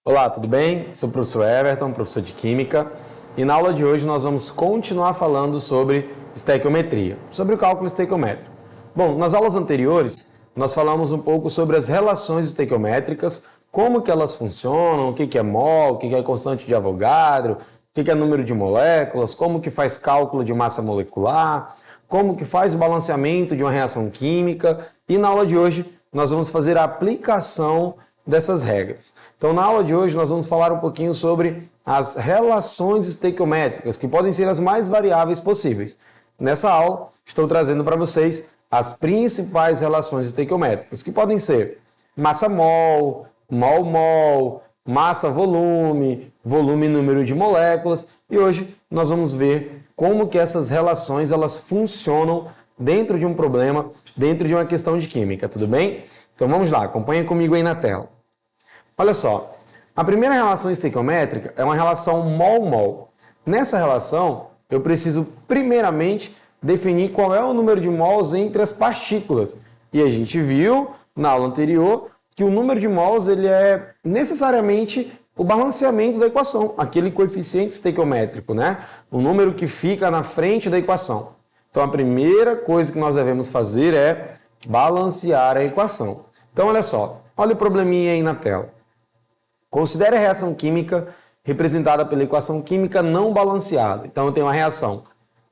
Olá, tudo bem? Sou o professor Everton, professor de Química, e na aula de hoje nós vamos continuar falando sobre estequiometria, sobre o cálculo estequiométrico. Bom, nas aulas anteriores nós falamos um pouco sobre as relações estequiométricas, como que elas funcionam, o que é mol, o que é constante de Avogadro, o que é número de moléculas, como que faz cálculo de massa molecular, como que faz o balanceamento de uma reação química, e na aula de hoje nós vamos fazer a aplicação dessas regras. Então, na aula de hoje, nós vamos falar um pouquinho sobre as relações estequiométricas, que podem ser as mais variáveis possíveis. Nessa aula, estou trazendo para vocês as principais relações estequiométricas, que podem ser massa-mol, mol-mol, massa-volume, volume-número de moléculas, e hoje nós vamos ver como que essas relações elas funcionam dentro de um problema, dentro de uma questão de química, tudo bem? Então vamos lá, acompanha comigo aí na tela. Olha só, a primeira relação estequiométrica é uma relação mol-mol. Nessa relação, eu preciso primeiramente definir qual é o número de mols entre as partículas. E a gente viu na aula anterior que o número de mols ele é necessariamente o balanceamento da equação, aquele coeficiente estequiométrico, né? O número que fica na frente da equação. Então a primeira coisa que nós devemos fazer é balancear a equação. Então, olha só, olha o probleminha aí na tela. Considere a reação química representada pela equação química não balanceada. Então, eu tenho uma reação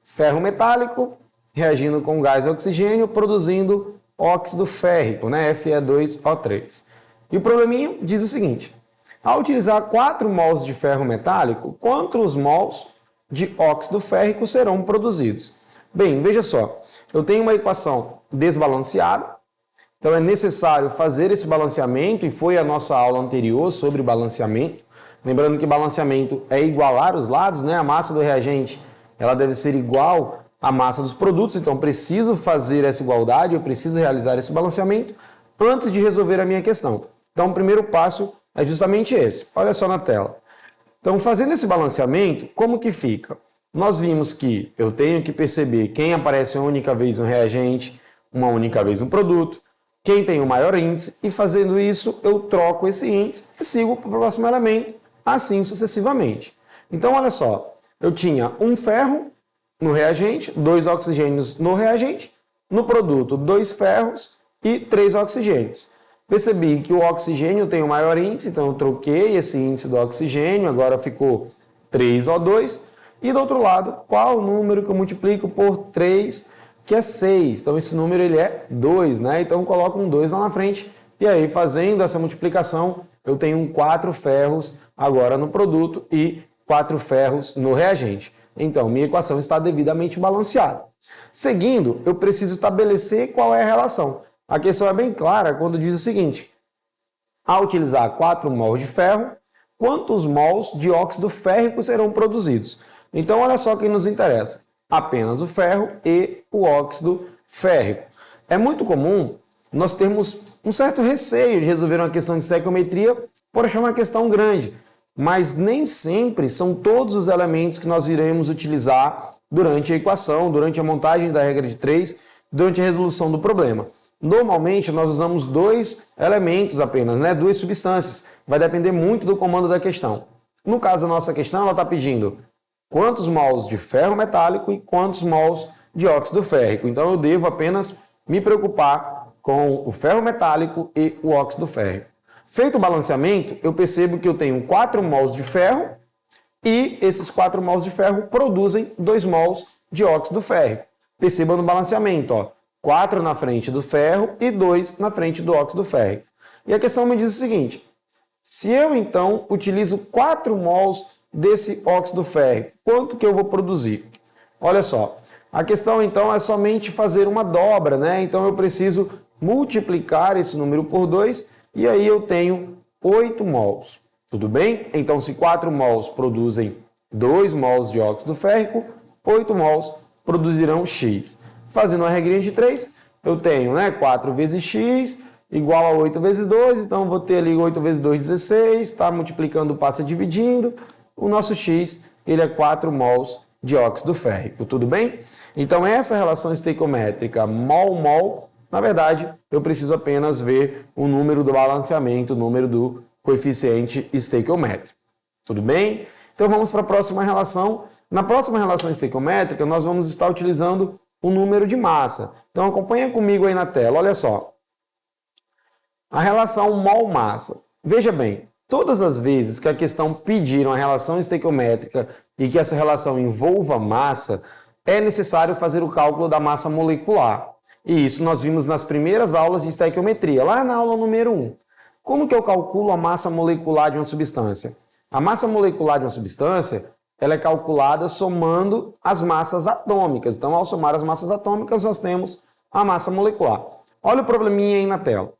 ferro metálico reagindo com gás e oxigênio, produzindo óxido férrico, né? Fe2O3. E o probleminha diz o seguinte, ao utilizar 4 mols de ferro metálico, quantos mols de óxido férrico serão produzidos? Bem, veja só, eu tenho uma equação desbalanceada, então é necessário fazer esse balanceamento, e foi a nossa aula anterior sobre balanceamento. Lembrando que balanceamento é igualar os lados, né? A massa do reagente ela deve ser igual à massa dos produtos, então preciso fazer essa igualdade, eu preciso realizar esse balanceamento antes de resolver a minha questão. Então o primeiro passo é justamente esse, olha só na tela. Então fazendo esse balanceamento, como que fica? Nós vimos que eu tenho que perceber quem aparece uma única vez no reagente, uma única vez no produto, quem tem o maior índice, e fazendo isso eu troco esse índice e sigo para o próximo elemento, assim sucessivamente. Então olha só, eu tinha um ferro no reagente, 2 oxigênios no reagente, no produto 2 ferros e 3 oxigênios. Percebi que o oxigênio tem o maior índice, então eu troquei esse índice do oxigênio, agora ficou 3O2. E do outro lado, qual o número que eu multiplico por 3, que é 6? Então esse número ele é 2, né? Então eu coloco um 2 lá na frente, e aí fazendo essa multiplicação, eu tenho 4 ferros agora no produto e 4 ferros no reagente. Então minha equação está devidamente balanceada. Seguindo, eu preciso estabelecer qual é a relação. A questão é bem clara quando diz o seguinte, ao utilizar 4 mols de ferro, quantos mols de óxido férrico serão produzidos? Então, olha só quem nos interessa. Apenas o ferro e o óxido férrico. É muito comum nós termos um certo receio de resolver uma questão de estequiometria por achar uma questão grande, mas nem sempre são todos os elementos que nós iremos utilizar durante a equação, durante a montagem da regra de 3, durante a resolução do problema. Normalmente, nós usamos 2 elementos apenas, né? 2 substâncias. Vai depender muito do comando da questão. No caso da nossa questão, ela está pedindo quantos mols de ferro metálico e quantos mols de óxido férrico. Então, eu devo apenas me preocupar com o ferro metálico e o óxido férrico. Feito o balanceamento, eu percebo que eu tenho 4 mols de ferro e esses 4 mols de ferro produzem 2 mols de óxido férrico. Perceba no balanceamento, ó, 4 na frente do ferro e 2 na frente do óxido férrico. E a questão me diz o seguinte, se eu então utilizo 4 mols desse óxido férrico, quanto que eu vou produzir? Olha só, a questão então é somente fazer uma dobra, né? Então eu preciso multiplicar esse número por 2 e aí eu tenho 8 mols. Tudo bem? Então se 4 mols produzem 2 mols de óxido férrico, 8 mols produzirão X. Fazendo uma regrinha de 3, eu tenho 4 vezes X igual a 8 vezes 2, então vou ter ali 8 vezes 2, 16, tá? Multiplicando passa dividindo, o nosso X ele é 4 mols de óxido férrico, tudo bem? Então essa relação estequiométrica mol-mol, na verdade, eu preciso apenas ver o número do balanceamento, o número do coeficiente estequiométrico, tudo bem? Então vamos para a próxima relação. Na próxima relação estequiométrica, nós vamos estar utilizando o número de massa. Então acompanha comigo aí na tela, olha só. A relação mol-massa. Veja bem, todas as vezes que a questão pedir uma relação estequiométrica e que essa relação envolva massa, é necessário fazer o cálculo da massa molecular. E isso nós vimos nas primeiras aulas de estequiometria, lá na aula número 1. Como que eu calculo a massa molecular de uma substância? A massa molecular de uma substância, ela é calculada somando as massas atômicas. Então, ao somar as massas atômicas, nós temos a massa molecular. Olha o probleminha aí na tela.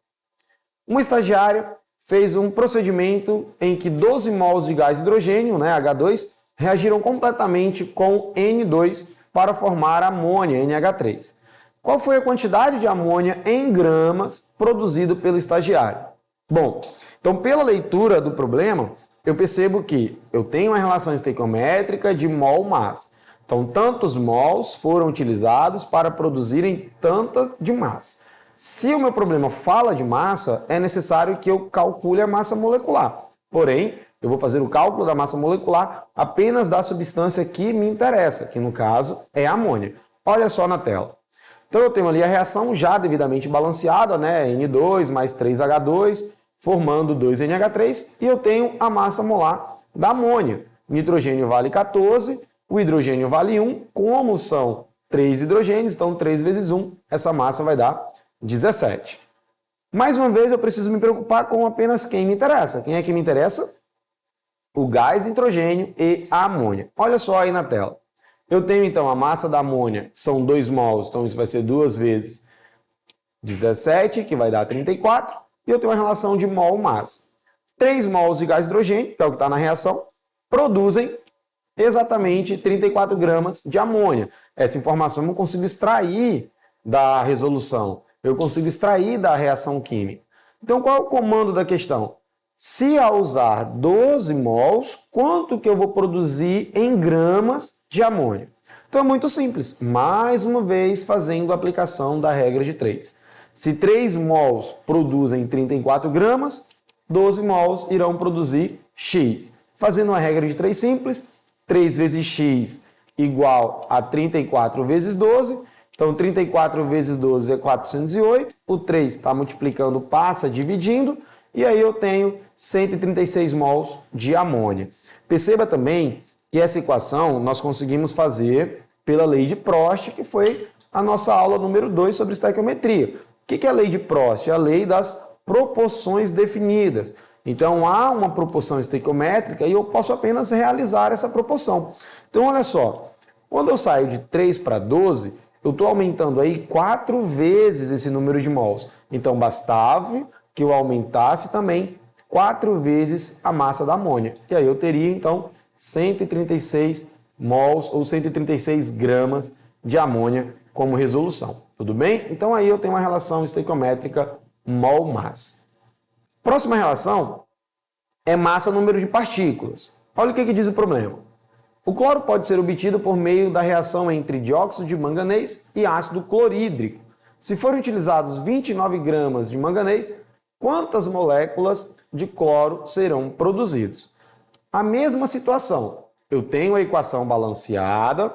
Uma estagiária fez um procedimento em que 12 mols de gás hidrogênio, né, H2, reagiram completamente com N2 para formar amônia, NH3. Qual foi a quantidade de amônia em gramas produzido pelo estagiário? Bom, então pela leitura do problema, eu percebo que eu tenho uma relação estequiométrica de mol-massa. Então, tantos mols foram utilizados para produzirem tanta de massa. Se o meu problema fala de massa, é necessário que eu calcule a massa molecular. Porém, eu vou fazer o cálculo da massa molecular apenas da substância que me interessa, que no caso é a amônia. Olha só na tela. Então, eu tenho ali a reação já devidamente balanceada, né? N2 mais 3H2, formando 2NH3, e eu tenho a massa molar da amônia. O nitrogênio vale 14, o hidrogênio vale 1. Como são 3 hidrogênios, então 3 vezes 1, essa massa vai dar 17. Mais uma vez, eu preciso me preocupar com apenas quem me interessa. Quem é que me interessa? O gás nitrogênio e a amônia. Olha só aí na tela. Eu tenho, então, a massa da amônia, que são 2 mols, então isso vai ser 2 vezes 17, que vai dar 34, e eu tenho uma relação de mol-massa. 3 mols de gás hidrogênio, que é o que está na reação, produzem exatamente 34 gramas de amônia. Essa informação eu não consigo extrair da resolução, eu consigo extrair da reação química. Então, qual é o comando da questão? Se ao usar 12 mols, quanto que eu vou produzir em gramas de amônia? Então é muito simples, mais uma vez fazendo a aplicação da regra de 3. Se 3 mols produzem 34 gramas, 12 mols irão produzir X. Fazendo uma regra de 3 simples, 3 vezes X igual a 34 vezes 12. Então, 34 vezes 12 é 408. O 3 está multiplicando, passa dividindo. E aí eu tenho 136 mols de amônia. Perceba também que essa equação nós conseguimos fazer pela lei de Prost, que foi a nossa aula número 2 sobre estequiometria. O que é a lei de Prost? É a lei das proporções definidas. Então, há uma proporção estequiométrica e eu posso apenas realizar essa proporção. Então, olha só, quando eu saio de 3 para 12, eu estou aumentando aí 4 vezes esse número de mols. Então, bastava que eu aumentasse também 4 vezes a massa da amônia. E aí eu teria, então, 136 mols ou 136 gramas de amônia como resolução. Tudo bem? Então, aí eu tenho uma relação estequiométrica mol-massa. Próxima relação é massa-número de partículas. Olha o que diz o problema. O cloro pode ser obtido por meio da reação entre dióxido de manganês e ácido clorídrico. Se forem utilizados 29 gramas de manganês, quantas moléculas de cloro serão produzidos? A mesma situação. Eu tenho a equação balanceada.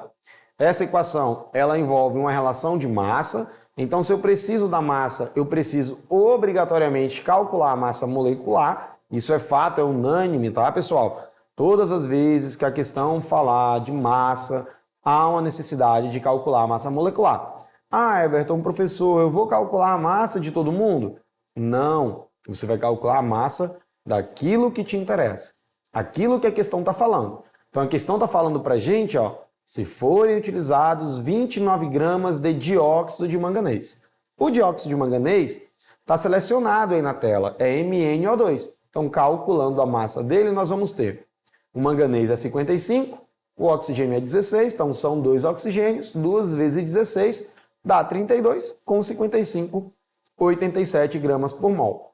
Essa equação ela envolve uma relação de massa. Então, se eu preciso da massa, eu preciso obrigatoriamente calcular a massa molecular. Isso é fato, é unânime, tá, pessoal? Todas as vezes que a questão falar de massa, há uma necessidade de calcular a massa molecular. Ah, Everton, professor, eu vou calcular a massa de todo mundo? Não, você vai calcular a massa daquilo que te interessa, aquilo que a questão está falando. Então, a questão está falando para a gente, ó, se forem utilizados 29 gramas de dióxido de manganês. O dióxido de manganês está selecionado aí na tela, é MnO2. Então, calculando a massa dele, nós vamos ter o manganês é 55, o oxigênio é 16, então são 2 oxigênios, 2 vezes 16 dá 32, com 55 87 gramas por mol.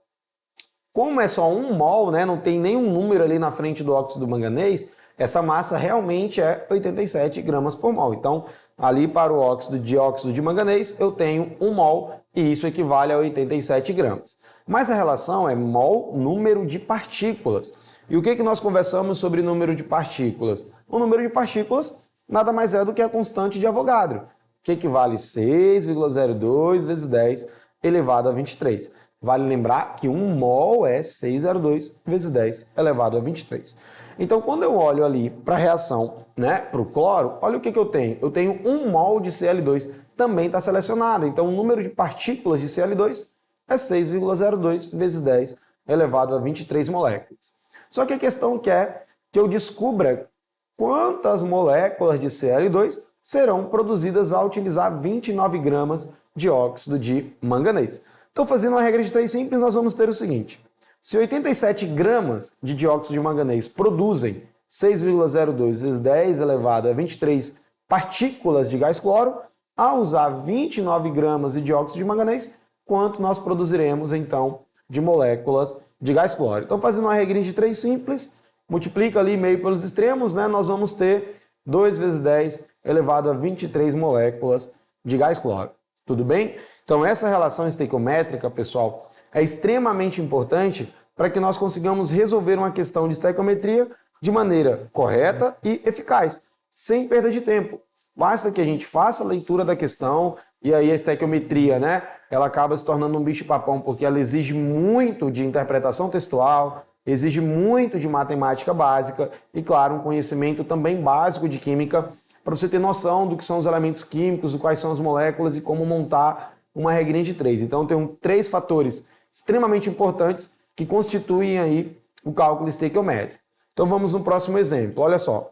Como é só 1 mol, né, não tem nenhum número ali na frente do óxido do manganês, essa massa realmente é 87 gramas por mol. Então, ali para o dióxido de manganês, eu tenho 1 mol e isso equivale a 87 gramas. Mas a relação é mol número de partículas. E o que nós conversamos sobre número de partículas? O número de partículas nada mais é do que a constante de Avogadro, que equivale a 6,02 vezes 10 elevado a 23. Vale lembrar que 1 mol é 6,02 vezes 10 elevado a 23. Então, quando eu olho ali para a reação, né, para o cloro, olha o que eu tenho. Eu tenho 1 mol de Cl2, também está selecionado. Então, o número de partículas de Cl2 é 6,02 vezes 10 elevado a 23 moléculas. Só que a questão é que eu descubra quantas moléculas de Cl2 serão produzidas ao utilizar 29 gramas de óxido de manganês. Então, fazendo uma regra de 3 simples, nós vamos ter o seguinte. Se 87 gramas de dióxido de manganês produzem 6,02 vezes 10 elevado a 23 partículas de gás cloro, ao usar 29 gramas de dióxido de manganês, quanto nós produziremos, então, de moléculas de gás cloro? Então, fazendo uma regrinha de 3 simples, multiplica ali meio pelos extremos, né? Nós vamos ter 2 vezes 10 elevado a 23 moléculas de gás cloro. Tudo bem? Então, essa relação estequiométrica, pessoal, é extremamente importante para que nós consigamos resolver uma questão de estequiometria de maneira correta e eficaz, sem perda de tempo. Basta que a gente faça a leitura da questão e aí a estequiometria, né, ela acaba se tornando um bicho-papão porque ela exige muito de interpretação textual, exige muito de matemática básica e, claro, um conhecimento também básico de química para você ter noção do que são os elementos químicos, do quais são as moléculas e como montar uma regrinha de 3. Então, tem 3 fatores extremamente importantes que constituem aí o cálculo estequiométrico. Então, vamos no próximo exemplo. Olha só.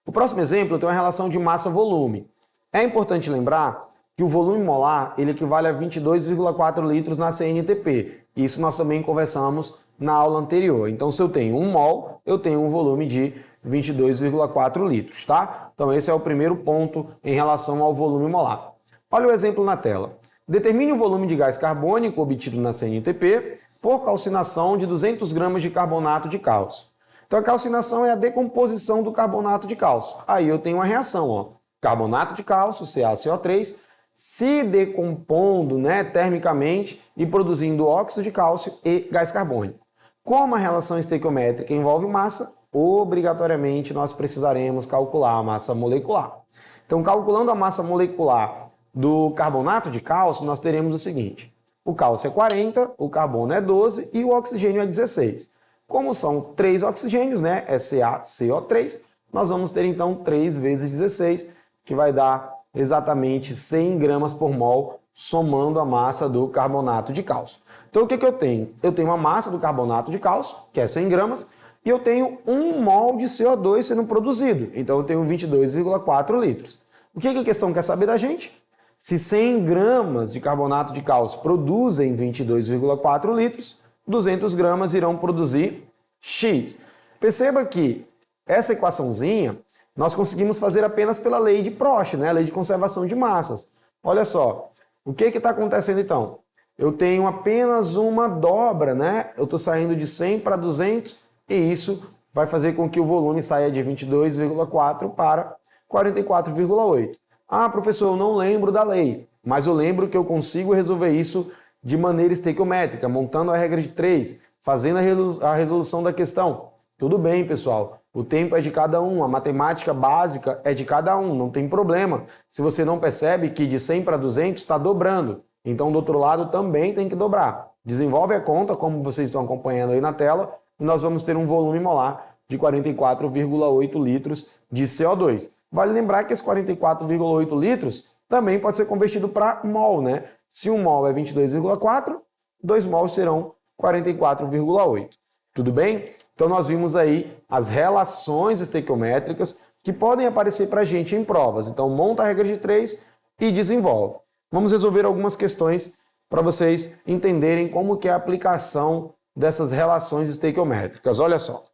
O próximo exemplo tem uma relação de massa-volume. É importante lembrar que o volume molar ele equivale a 22,4 litros na CNTP. Isso nós também conversamos na aula anterior. Então, se eu tenho 1 mol, eu tenho um volume de 22,4 litros, tá? Então, esse é o primeiro ponto em relação ao volume molar. Olha o exemplo na tela. Determine o volume de gás carbônico obtido na CNTP por calcinação de 200 gramas de carbonato de cálcio. Então, a calcinação é a decomposição do carbonato de cálcio. Aí eu tenho uma reação, ó. Carbonato de cálcio, CaCO3, se decompondo, né, termicamente e produzindo óxido de cálcio e gás carbônico. Como a relação estequiométrica envolve massa, obrigatoriamente nós precisaremos calcular a massa molecular. Então, calculando a massa molecular do carbonato de cálcio, nós teremos o seguinte. O cálcio é 40, o carbono é 12 e o oxigênio é 16. Como são 3 oxigênios, né, é CaCO3, nós vamos ter então 3 vezes 16, que vai dar exatamente 100 gramas por mol, somando a massa do carbonato de cálcio. Então, o que eu tenho? Eu tenho a massa do carbonato de cálcio, que é 100 gramas, e eu tenho 1 mol de CO2 sendo produzido. Então, eu tenho 22,4 litros. O que a questão quer saber da gente? Se 100 gramas de carbonato de cálcio produzem 22,4 litros, 200 gramas irão produzir X. Perceba que essa equaçãozinha nós conseguimos fazer apenas pela lei de Prost, né? A lei de conservação de massas. Olha só, o que está acontecendo então? Eu tenho apenas uma dobra, né? Eu estou saindo de 100 para 200 e isso vai fazer com que o volume saia de 22,4 para 44,8. Ah, professor, eu não lembro da lei, mas eu lembro que eu consigo resolver isso de maneira estequiométrica, montando a regra de 3, fazendo a resolução da questão. Tudo bem, pessoal. O tempo é de cada um, a matemática básica é de cada um, não tem problema. Se você não percebe que de 100 para 200 está dobrando, então do outro lado também tem que dobrar. Desenvolve a conta, como vocês estão acompanhando aí na tela, e nós vamos ter um volume molar de 44,8 litros de CO2. Vale lembrar que esse 44,8 litros também pode ser convertido para mol, né? Se 1 mol é 22,4, 2 mols serão 44,8. Tudo bem? Então, nós vimos aí as relações estequiométricas que podem aparecer para a gente em provas. Então, monta a regra de 3 e desenvolve. Vamos resolver algumas questões para vocês entenderem como que é a aplicação dessas relações estequiométricas. Olha só.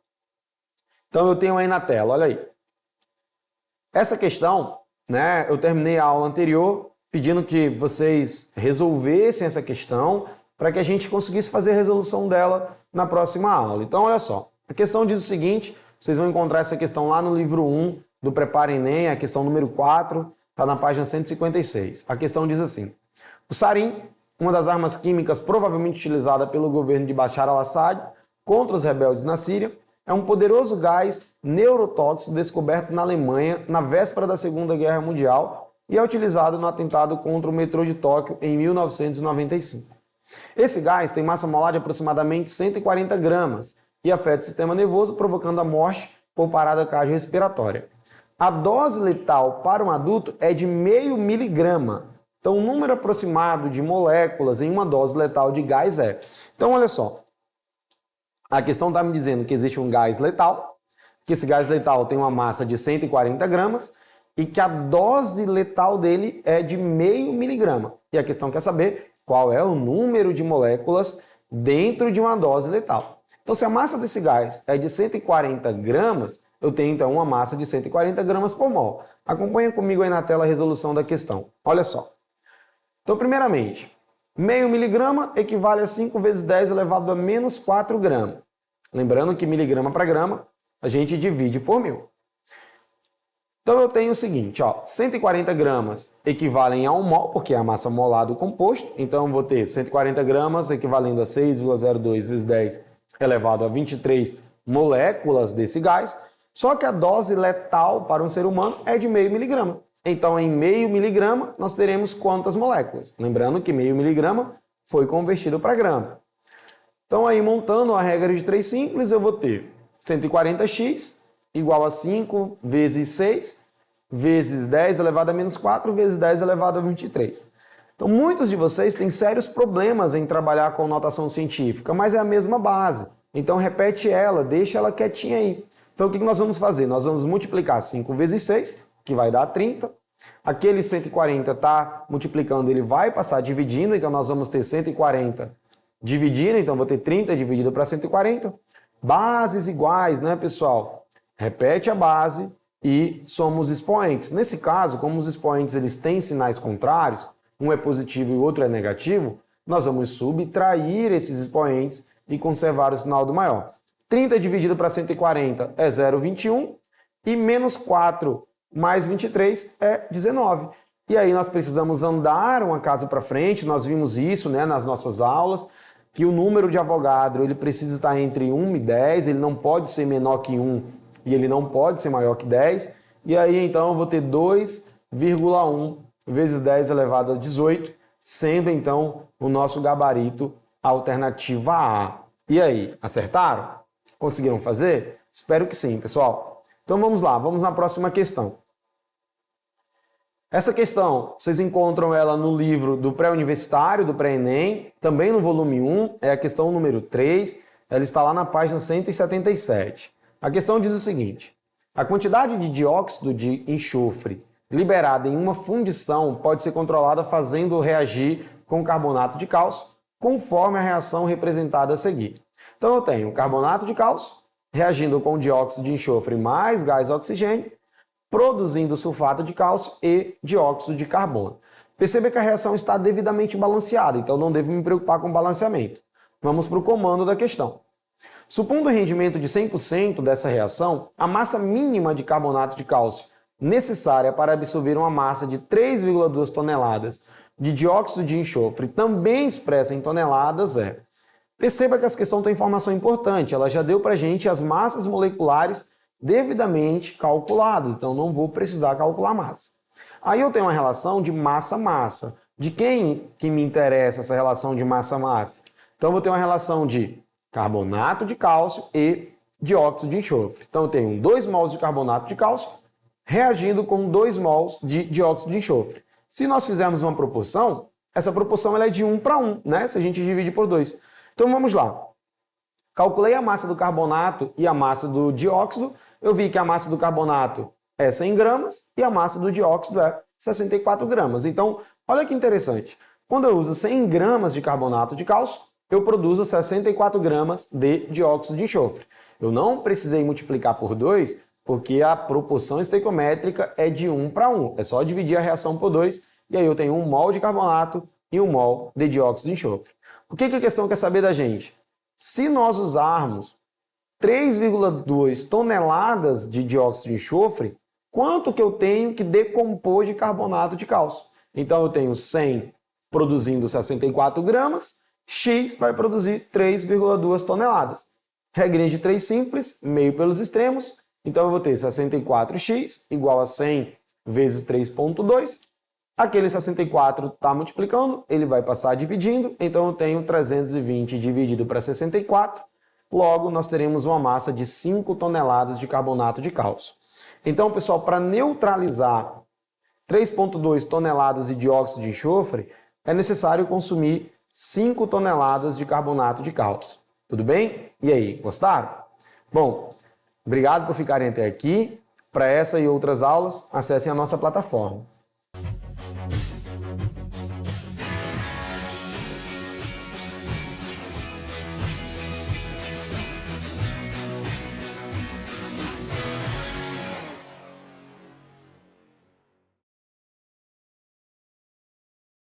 Então, eu tenho aí na tela, olha aí. Essa questão, né, eu terminei a aula anterior pedindo que vocês resolvessem essa questão para que a gente conseguisse fazer a resolução dela na próxima aula. Então, olha só, a questão diz o seguinte, vocês vão encontrar essa questão lá no livro 1 do Prepara Enem, a questão número 4, está na página 156. A questão diz assim, o sarin, uma das armas químicas provavelmente utilizada pelo governo de Bashar al-Assad contra os rebeldes na Síria, é um poderoso gás neurotóxico descoberto na Alemanha na véspera da Segunda Guerra Mundial e é utilizado no atentado contra o metrô de Tóquio em 1995. Esse gás tem massa molar de aproximadamente 140 gramas e afeta o sistema nervoso, provocando a morte por parada cardiorrespiratória. A dose letal para um adulto é de 0,5 miligrama. Então, o número aproximado de moléculas em uma dose letal de gás é... Então, olha só. A questão está me dizendo que existe um gás letal, que esse gás letal tem uma massa de 140 gramas e que a dose letal dele é de 0,5 miligrama. E a questão quer saber qual é o número de moléculas dentro de uma dose letal. Então, se a massa desse gás é de 140 gramas, eu tenho então uma massa de 140 gramas por mol. Acompanha comigo aí na tela a resolução da questão. Olha só. Então, primeiramente, 0,5 miligrama equivale a 5 vezes 10 elevado a menos 4 gramas. Lembrando que miligrama para grama, a gente divide por 1000. Então, eu tenho o seguinte, ó, 140 gramas equivalem a 1 mol, porque é a massa molar do composto. Então, eu vou ter 140 gramas equivalendo a 6,02 vezes 10 elevado a 23 moléculas desse gás. Só que a dose letal para um ser humano é de 0,5 miligrama. Então, em 0,5 miligrama, nós teremos quantas moléculas? Lembrando que 0,5 miligrama foi convertido para grama. Então, aí, montando a regra de 3 simples, eu vou ter 140x igual a 5 vezes 6 vezes 10 elevado a menos 4 vezes 10 elevado a 23. Então, muitos de vocês têm sérios problemas em trabalhar com notação científica, mas é a mesma base. Então, repete ela, deixa ela quietinha aí. Então, o que nós vamos fazer? Nós vamos multiplicar 5 vezes 6, que vai dar 30. Aquele 140 está multiplicando, ele vai passar dividindo, então nós vamos ter 140 dividindo, então vou ter 30 dividido para 140. Bases iguais, né, pessoal? Repete a base e somos expoentes. Nesse caso, como os expoentes eles têm sinais contrários, um é positivo e o outro é negativo, nós vamos subtrair esses expoentes e conservar o sinal do maior. 30 dividido para 140 é 0,21 e menos 4 mais 23 é 19. E aí nós precisamos andar uma casa para frente, nós vimos isso, né, nas nossas aulas, que o número de Avogadro ele precisa estar entre 1 e 10, ele não pode ser menor que 1 e ele não pode ser maior que 10. E aí então eu vou ter 2,1 vezes 10 elevado a 18, sendo então o nosso gabarito a alternativa A. E aí, acertaram? Conseguiram fazer? Espero que sim, pessoal. Então vamos lá, vamos na próxima questão. Essa questão, vocês encontram ela no livro do pré-universitário, do pré-ENEM, também no volume 1, é a questão número 3, ela está lá na página 177. A questão diz o seguinte, a quantidade de dióxido de enxofre liberada em uma fundição pode ser controlada fazendo reagir com carbonato de cálcio, conforme a reação representada a seguir. Então eu tenho carbonato de cálcio reagindo com dióxido de enxofre mais gás oxigênio, produzindo sulfato de cálcio e dióxido de carbono. Perceba que a reação está devidamente balanceada, então não devo me preocupar com o balanceamento. Vamos para o comando da questão. Supondo o rendimento de 100% dessa reação, a massa mínima de carbonato de cálcio necessária para absorver uma massa de 3,2 toneladas de dióxido de enxofre, também expressa em toneladas, é... Perceba que essa questão tem informação importante, ela já deu para a gente as massas moleculares devidamente calculadas, então não vou precisar calcular massa. Aí eu tenho uma relação de massa-massa. De quem que me interessa essa relação de massa-massa? Então eu vou ter uma relação de carbonato de cálcio e dióxido de enxofre. Então eu tenho 2 mols de carbonato de cálcio reagindo com 2 mols de dióxido de enxofre. Se nós fizermos uma proporção, essa proporção ela é de 1 para 1, né? Se a gente divide por 2. Então vamos lá. Calculei a massa do carbonato e a massa do dióxido. Eu vi que a massa do carbonato é 100 gramas e a massa do dióxido é 64 gramas. Então, olha que interessante. Quando eu uso 100 gramas de carbonato de cálcio, eu produzo 64 gramas de dióxido de enxofre. Eu não precisei multiplicar por 2, porque a proporção estequiométrica é de 1 para 1. É só dividir a reação por 2 e aí eu tenho 1 mol de carbonato e 1 mol de dióxido de enxofre. O que a questão quer saber da gente? Se nós usarmos 3,2 toneladas de dióxido de enxofre, quanto que eu tenho que decompor de carbonato de cálcio? Então eu tenho 100 produzindo 64 gramas, X vai produzir 3,2 toneladas. Regrinha de 3 simples, meio pelos extremos, então eu vou ter 64x igual a 100 vezes 3,2. Aquele 64 está multiplicando, ele vai passar dividindo, então eu tenho 320 dividido para 64, logo nós teremos uma massa de 5 toneladas de carbonato de cálcio. Então, pessoal, para neutralizar 3,2 toneladas de dióxido de enxofre, é necessário consumir 5 toneladas de carbonato de cálcio. Tudo bem? E aí, gostaram? Bom, obrigado por ficarem até aqui. Para essa e outras aulas, acessem a nossa plataforma.